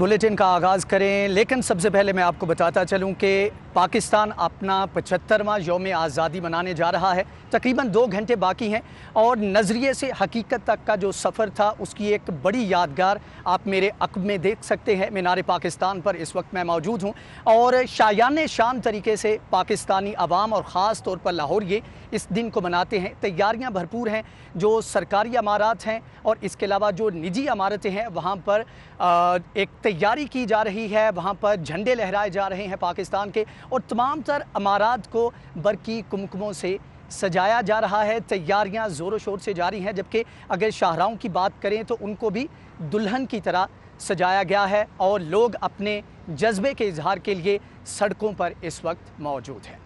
Bulletin का आगाज़ करें, लेकिन सबसे पहले मैं आपको बताता चलूं कि पाकिस्तान अपना 75वां यौम आज़ादी मनाने जा रहा है। तकरीबन 2 घंटे बाकी हैं और नज़रिए से हकीकत तक का जो सफ़र था उसकी एक बड़ी यादगार आप मेरे अक़ब में देख सकते हैं। मीनार पाकिस्तान पर इस वक्त मैं मौजूद हूँ और शायान शान तरीके से पाकिस्तानी अवाम और ख़ास तौर पर लाहौर ये इस दिन को मनाते हैं। तैयारियाँ भरपूर हैं, जो सरकारी इमारत हैं और इसके अलावा जो निजी इमारतें हैं वहाँ पर एक तैयारी की जा रही है, वहाँ पर झंडे लहराए जा रहे हैं पाकिस्तान के और तमाम तर इमारत को बरकी कुमकुमों से सजाया जा रहा है। तैयारियां ज़ोरों शोर से जारी हैं, जबकि अगर शाहराहों की बात करें तो उनको भी दुल्हन की तरह सजाया गया है और लोग अपने जज्बे के इजहार के लिए सड़कों पर इस वक्त मौजूद हैं।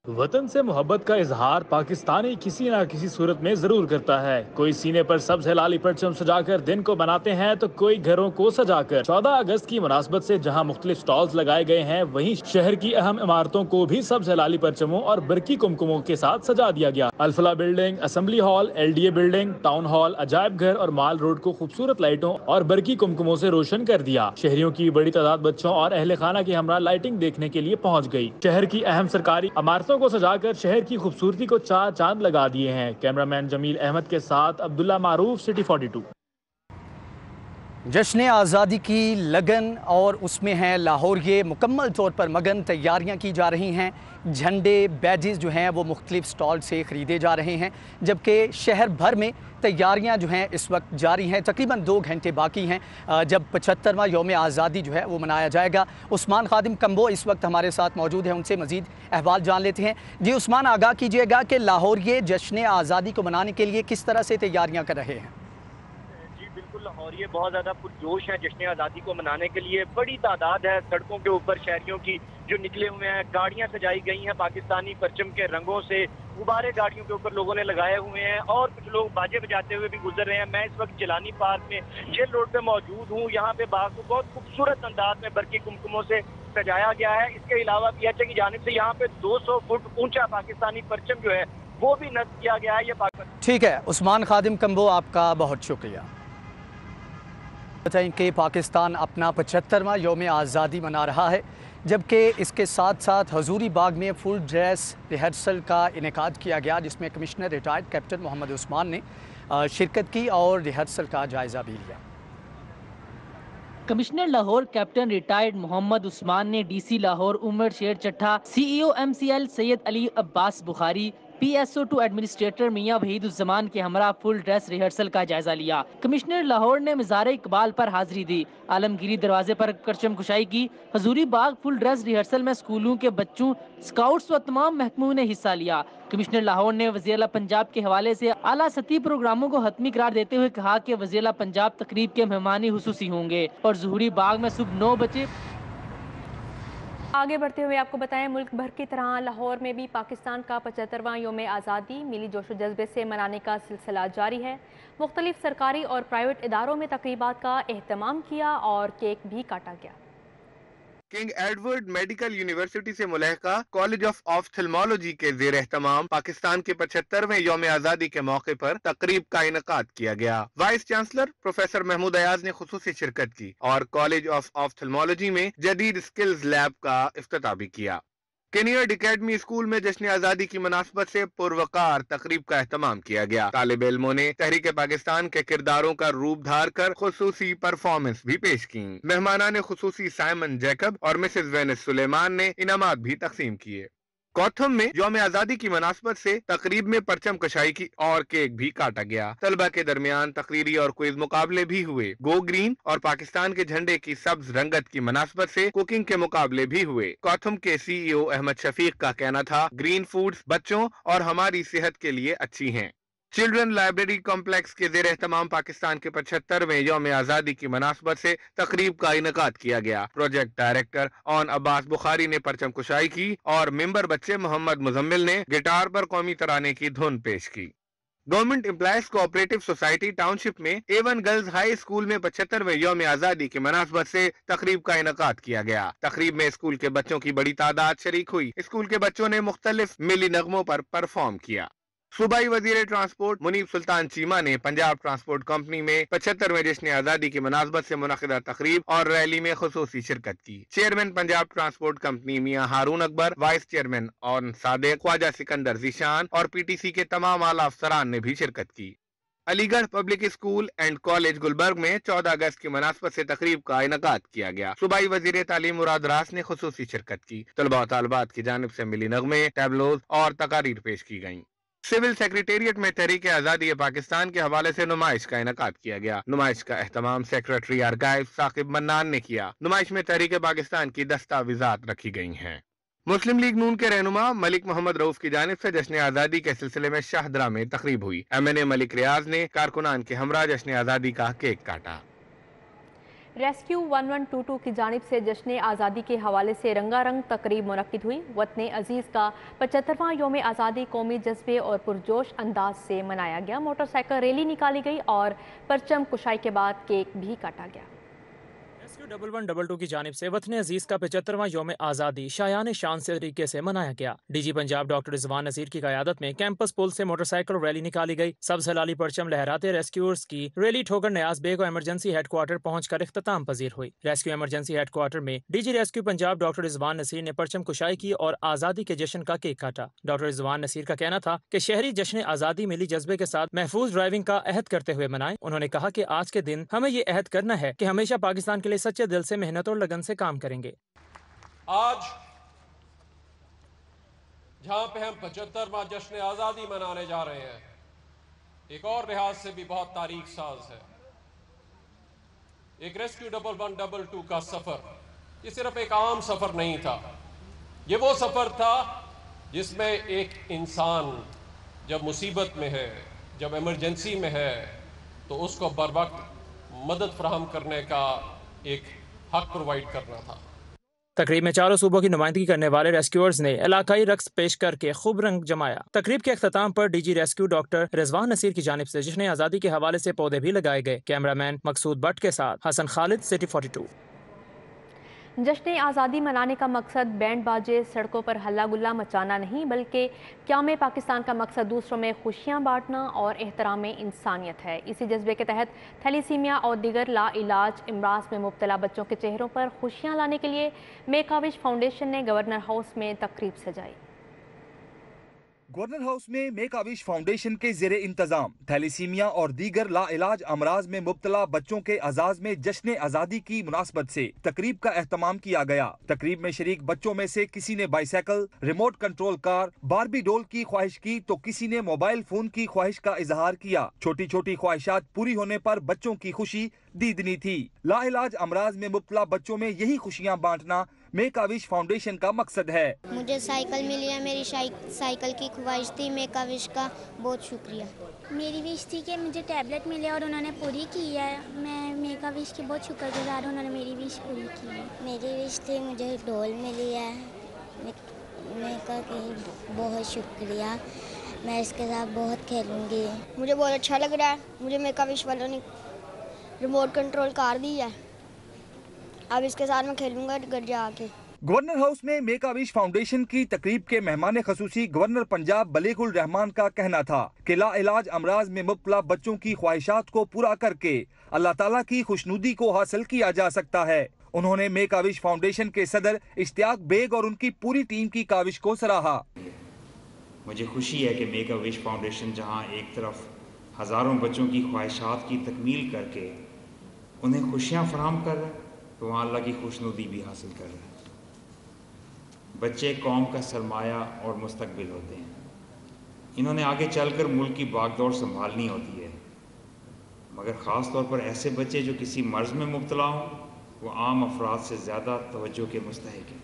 वतन से मोहब्बत का इजहार पाकिस्तानी किसी न किसी सूरत में जरूर करता है। कोई सीने पर सब्ज हिलाली परचम सजाकर दिन को मनाते हैं तो कोई घरों को सजाकर। 14 अगस्त की मुनासबत से जहां मुख्तलिफ स्टॉल्स लगाए गए हैं, वहीं शहर की अहम इमारतों को भी सब्ज हिलाली परचमों और बरकी कुमकुमों के साथ सजा दिया गया। Alfalah building, assembly hall, LDA building, town hall, अजायब घर और माल रोड को खूबसूरत लाइटों और बरकी कुमकुमों से रोशन कर दिया। शहरियों की बड़ी तादाद बच्चों और अहले खाना की हमरा लाइटिंग देखने के लिए पहुँच गयी। शहर की अहम सरकारी इमारतों को सजाकर शहर की खूबसूरती को चार चांद लगा दिए हैं। कैमरामैन जमील अहमद के साथ अब्दुल्ला मारूफ, सिटी 42। जश्न आज़ादी की लगन और उसमें है लाहौर ये मुकम्मल तौर पर मगन। तैयारियां की जा रही हैं, झंडे बैजेस जो हैं वो मुख्तलिफ स्टॉल से ख़रीदे जा रहे हैं, जबकि शहर भर में तैयारियां जो हैं इस वक्त जारी हैं। तकरीबन 2 घंटे बाकी हैं जब 75वां यौम आज़ादी जो है वो मनाया जाएगा। उस्मान खादिम कम्बो इस वक्त हमारे साथ मौजूद हैं, उनसे मज़ीद अहवाल जान लेते हैं। जी उस्मान, आगाह कीजिएगा कि लाहौर ये जश्न आज़ादी को मनाने के लिए किस तरह से तैयारियाँ कर रहे हैं? लाहौर ये बहुत ज़्यादा पुरजोश है जश्न आज़ादी को मनाने के लिए। बड़ी तादाद है सड़कों के ऊपर शहरियों की जो निकले हुए हैं। गाड़ियां सजाई गई हैं पाकिस्तानी परचम के रंगों से, गुब्बारे गाड़ियों के ऊपर लोगों ने लगाए हुए हैं और कुछ लोग बाजे बजाते हुए भी गुजर रहे हैं। मैं इस वक्त जिलानी पार्क में जेल रोड पे मौजूद हूँ। यहाँ पे बाग को बहुत खूबसूरत अंदाज में बरकी कुमकुमों से सजाया गया है। इसके अलावा PHA की जानिब से यहाँ पे 200 फुट ऊंचा पाकिस्तानी परचम जो है वो भी नस्ब किया गया है। ये ठीक है उस्मान खादिम कम्बो, आपका बहुत शुक्रिया। बताएं कि पाकिस्तान अपना 75वां यौम आज़ादी मना रहा है, जबकि इसके साथ साथ हजूरी बाग में फुल ड्रेस रिहर्सल का इनेकाद किया गया, जिसमें commissioner retired captain Mohammad Usman ने शिरकत की और रिहर्सल का जायज़ा भी लिया। Commissioner Lahore captain retired Mohammad Usman ने DC Lahore Umar Sher Chattha, CEO MCL Syed Ali Abbas Bukhari, PSO2 administrator Mian Waheeduzzaman के हमरा फुल ड्रेस रिहर्सल का जायजा लिया। कमिश्नर लाहौर ने मज़ार इकबाल पर हाजिरी दी, आलमगीरी दरवाजे पर परचम कुशाई की। हजूरी बाग फुल ड्रेस रिहर्सल में स्कूलों के बच्चों, स्काउट्स व तमाम महकमों ने हिस्सा लिया। कमिश्नर लाहौर ने वज़ीर-ए-आला पंजाब के हवाले से आला सतही प्रोग्रामों को हतमी करार देते हुए कहा कि वज़ीर-ए-आला पंजाब तकरीब के मेहमानी हुसूसी होंगे और ज़ुहूरी बाग में सुबह 9 बजे। आगे बढ़ते हुए आपको बताएं, मुल्क भर की तरह लाहौर में भी पाकिस्तान का 75वां यौम आज़ादी मिली जोशो जज्बे से मनाने का सिलसिला जारी है। मुख्तलिफ सरकारी और प्राइवेट इदारों में तकरीबात का एहतमाम किया और केक भी काटा गया। किंग एडवर्ड मेडिकल यूनिवर्सिटी से मुलहका कॉलेज ऑफ ऑफ्थल्मोलॉजी के ज़ेर एहतमाम पाकिस्तान के 75वें यौम आज़ादी के मौके पर तकरीब का इनेकाद किया गया। Vice chancellor professor Mahmood Ayaz ने खुसूसी शिरकत की और कॉलेज ऑफ ऑफ्थल्मोलॉजी में जदीद स्किल्स लैब का इफ्तिताह भी किया। केनियर्ड एकेडमी स्कूल में जश्न आज़ादी की मुनासबत से पुरवकार तकरीब का एहतमाम किया गया। तालिब इल्मों ने तहरीक पाकिस्तान के किरदारों का रूप धार कर खुसूसी परफॉर्मेंस भी पेश की। मेहमानान खुसूसी साइमन जैकब और मिसेज वेनिस सुलेमान ने इनामात भी तकसीम किए। गौथम में यौम आज़ादी की मुनासबत से तकरीब में परचम कशाई की और केक भी काटा गया। तलबा के दरमियान तकरीरी और क्विज मुकाबले भी हुए। गो ग्रीन और पाकिस्तान के झंडे की सब्ज रंगत की मुनासबत से कुकिंग के मुकाबले भी हुए। गौथम के CEO अहमद शफीक का कहना था, ग्रीन फूड्स बच्चों और हमारी सेहत के लिए अच्छी हैं। चिल्ड्रन लाइब्रेरी कॉम्प्लेक्स के ज़ेर एहतमाम पाकिस्तान के 75वें यौम आज़ादी की मुनासबत से तकरीब का इनेकाद किया गया। Project director on Abbas Bukhari ने परचम कुशाई की और मेंबर बच्चे मोहम्मद मुजम्मिल ने गिटार पर कौमी तराने की धुन पेश की। Government employees cooperative society township में A1 गर्ल्स हाई स्कूल में 75वें यौम आज़ादी की मुनासबत से तकरीब का इनेकाद किया गया। तकरीब में स्कूल के बच्चों की बड़ी तादाद शरीक हुई। स्कूल के बच्चों ने मुख्तलिफ मिली नगमों पर परफॉर्म किया। सूबाई वजीर ट्रांसपोर्ट मुनीब सुल्तान चीमा ने पंजाब ट्रांसपोर्ट कंपनी में 75वें जश्न आज़ादी की मुनासबत से मुनक़िदा तकरीब और रैली में खुसूसी शिरकत की। चेयरमैन पंजाब ट्रांसपोर्ट कंपनी मियां हारून अकबर, वाइस चेयरमैन और सादिक, ख्वाजा सिकंदर ज़ीशान और PTC के तमाम आला अफसरान ने भी शिरकत की। Aligarh public school and college Gulberg में 14 अगस्त की मुनासबत से तकरीब का इनकाद किया गया। सूबाई वजीर तालीम मुराद रास ने खुसूसी शिरकत की। तलबा और तालिबात की जानिब से मिली नगमे, टैबलोज और तकारीर पेश की गईं। सिविल सेक्रेटेरिएट में तहरीक आज़ादी पाकिस्तान के हवाले से नुमाइश का इनकाद किया गया। नुमाइश का एहतमाम सेक्रेटरी आर्काइव साकिब मन्नान ने किया। नुमाइश में तहरीक पाकिस्तान की दस्तावेजात रखी गई हैं। मुस्लिम लीग नून के रहनुमा मलिक मोहम्मद रऊफ की जानिब से जश्न आज़ादी के सिलसिले में शाहदरा में तकरीब हुई। MNA मलिक रियाज ने कारकुनान के हमरा जश्न आज़ादी का केक काटा। रेस्क्यू 1122 की जानिब से जश्न आज़ादी के हवाले से रंगारंग तकरीब मुनक्किद हुई। वतन अजीज़ का 75वां योम आज़ादी कौमी जज्बे और पुरजोश अंदाज से मनाया गया। मोटरसाइकिल रैली निकाली गई और परचम कुशाई के बाद केक भी काटा गया। रेस्क्यू 1122 की जानिब से वतन अजीज का 75वां योम आज़ादी शायान शान से तरीके से मनाया गया। DG पंजाब डॉक्टर रिजवान नज़ीर की क़यादत में कैंपस पुल से मोटरसाइकिल रैली निकाली गई। सब्ज़ हलाली परचम लहराते रेस्क्यूअर्स की रैली ठोकर न्याज बेग और एमरजेंसी हेडक्वार्टर पहुंचकर इख्तिताम पजीर हुई। रेस्क्यू एमरजेंसी हेडक्वार्टर में DG rescue Punjab doctor Rizwan Naseer ने परचम कुशाई की और आज़ादी के जश्न का केक काटा। डॉक्टर रिजवान नसीर का कहना था कि शहरी जश्न आज़ादी मिली जज्बे के साथ महफूज ड्राइविंग का अहद करते हुए मनाएं। उन्होंने कहा कि आज के दिन हमें ये अहद करना है कि हमेशा पाकिस्तान के लिए सच्चे दिल से मेहनत और लगन से काम करेंगे। आज जहां पे हम 75वां जश्न आज़ादी मनाने जा रहे हैं, एक और लिहाज से भी बहुत तारीख साज है। एक रेस्क्यू 1122 का सफर ये सिर्फ एक आम सफर नहीं था, ये वो सफर था जिसमें एक इंसान जब मुसीबत में है, जब इमरजेंसी में है, तो उसको बर वक्त मदद फराहम करने का एक हक प्रोवाइड करना था। तकरीब में चारों सूबों की नुमाइंदगी करने वाले रेस्क्यूअर्स ने इलाकाई रक्स पेश करके खूब रंग जमाया। तकरीब के अख्ताम पर DG rescue doctor Rizwan Naseer की जानिब से जश्न आज़ादी के हवाले से पौधे भी लगाए गए। कैमरामैन मकसूद भट्ट के साथ हसन खालिद, सिटी 42। जश्न आज़ादी मनाने का मकसद बैंड बाजे सड़कों पर हल्ला गुल्ला मचाना नहीं, बल्कि क़याम पाकिस्तान का मकसद दूसरों में खुशियाँ बांटना और एहतराम इंसानियत है। इसी जज्बे के तहत थैलीसीमिया और दीगर लाइलाज अमराज में मुब्तला बच्चों के चेहरों पर खुशियाँ लाने के लिए मेक आ विश फाउंडेशन ने गवर्नर हाउस में तकरीब सजाई। गवर्नर हाउस में मेक आ विश फाउंडेशन के ज़ेरे इंतजाम थैलीसीमिया और दीगर लाइलाज अमराज में मुब्तला बच्चों के एजाज में जश्न आज़ादी की मुनासबत से तकरीब का एहतमाम किया गया। तकरीब में शरीक बच्चों में से किसी ने bicycle, remote control car, Barbie डोल की ख्वाहिश की तो किसी ने मोबाइल फोन की ख्वाहिश का इजहार किया। छोटी छोटी ख्वाहिशात पूरी होने पर बच्चों की खुशी दीदनी थी। लाइलाज अमराज में मुब्तला बच्चों में यही खुशियाँ बांटना मेक आ विश फाउंडेशन का मकसद है। मुझे साइकिल मिली है, मेरी साइकिल की ख्वाहिश थी। मेक आ विश का बहुत शुक्रिया। मेरी विश थी कि मुझे टैबलेट मिले और उन्होंने पूरी की है। मैं मेक आ विश की बहुत शुक्रगुजार हूँ, उन्होंने मेरी विश पूरी की है। मेरी विश थी मुझे डॉल मिली है। मेक आ की बहुत शुक्रिया, मैं इसके साथ बहुत खेलूँगी। मुझे बहुत अच्छा लग रहा है। मुझे मेक आ विश वालों ने रिमोट कंट्रोल कार दी है, अब इसके साथ मैं खेलूंगा घर जाके। गवर्नर हाउस में मेक आ विश फाउंडेशन की तकरीब के मेहमान खसूसी गवर्नर पंजाब बलीगुल रहमान का कहना था कि लाइलाज अमराज में मुब्तला बच्चों की ख्वाहिशात को पूरा करके अल्लाह ताला की खुशनुदी को हासिल किया जा सकता है। उन्होंने मेक आ विश फाउंडेशन के सदर इश्तियाक बेग और उनकी पूरी टीम की काविश को सराहा। मुझे खुशी है कि मेक आ विश फाउंडेशन जहां एक तरफ हज़ारों बच्चों की ख्वाहिशात की तकमील करके उन्हें खुशियाँ फराहम कर रहा है, तो वहाँ अल्लाह की खुशनुदी भी हासिल कर रहा है। बच्चे कौम का सरमाया और मुस्तकबिल होते हैं। इन्होंने आगे चलकर मुल्क की बागडोर संभालनी होती है, मगर ख़ास तौर पर ऐसे बच्चे जो किसी मर्ज़ में मुब्तला हों, वो आम अफराद से ज़्यादा तवज्जो के मुस्तहिक हैं।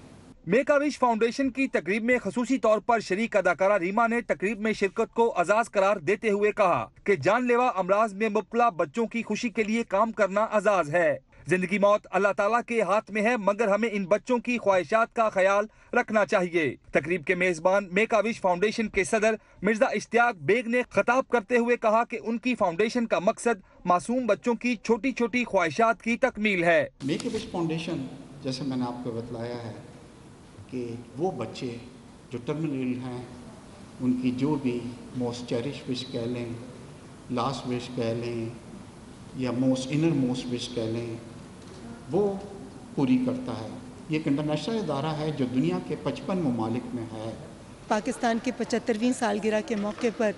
मेक आ विश फाउंडेशन की तकरीब में खसूसी तौर पर शरीक अदाकारा रीमा ने तकरीब में शिरकत को अजाज करार देते हुए कहा कि जानलेवा अमराज में मुब्तला बच्चों की खुशी के लिए काम करना अजाज है। जिंदगी मौत अल्लाह ताला के हाथ में है, मगर हमें इन बच्चों की ख्वाहिशात का ख्याल रखना चाहिए। तकरीब के मेजबान मेक आ विश फाउंडेशन के सदर मिर्जा इश्तियाक बेग ने खिताब करते हुए कहा कि उनकी फाउंडेशन का मकसद मासूम बच्चों की छोटी छोटी ख्वाहिशात की तकमील है। मेक आ विश फाउंडेशन, जैसे मैंने आपको बतलाया है कि वो बच्चे जो टर्मिनल हैं, उनकी जो भी मोस्ट चेरिश विश कह लें, लास्ट विश कह लें या मोस्ट इनर मोस्ट विश कह लें, वो पूरी करता है। ये एक इंटरनेशनल इदारा है जो दुनिया के 55 ममालिक में है। पाकिस्तान की 75वीं सालगिरह के मौके पर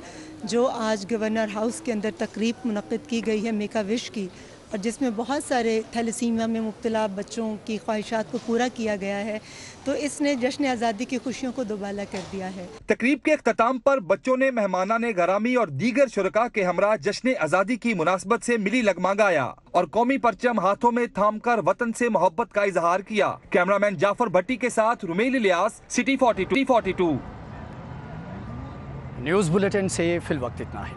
जो आज गवर्नर हाउस के अंदर तकरीब मुनक़्क़िद की गई है मेक अ विश की, और जिसमें बहुत सारे थैलेसीमिया में मुब्तला बच्चों की ख्वाहिशात को पूरा किया गया है, तो इसने जश्न आज़ादी की खुशियों को दोबाला कर दिया है। तकरीब के अख्ताम पर बच्चों ने मेहमानाने गरामी और दीगर शुरका के हमरा जश्न आज़ादी की मुनासबत से मिली लगमा गाया और कौमी परचम हाथों में थाम कर वतन से मोहब्बत का इजहार किया। कैमरामैन जाफर भट्टी के साथ Rumel Ilyas, city 42। News bulletin से फिल वक्त इतना है।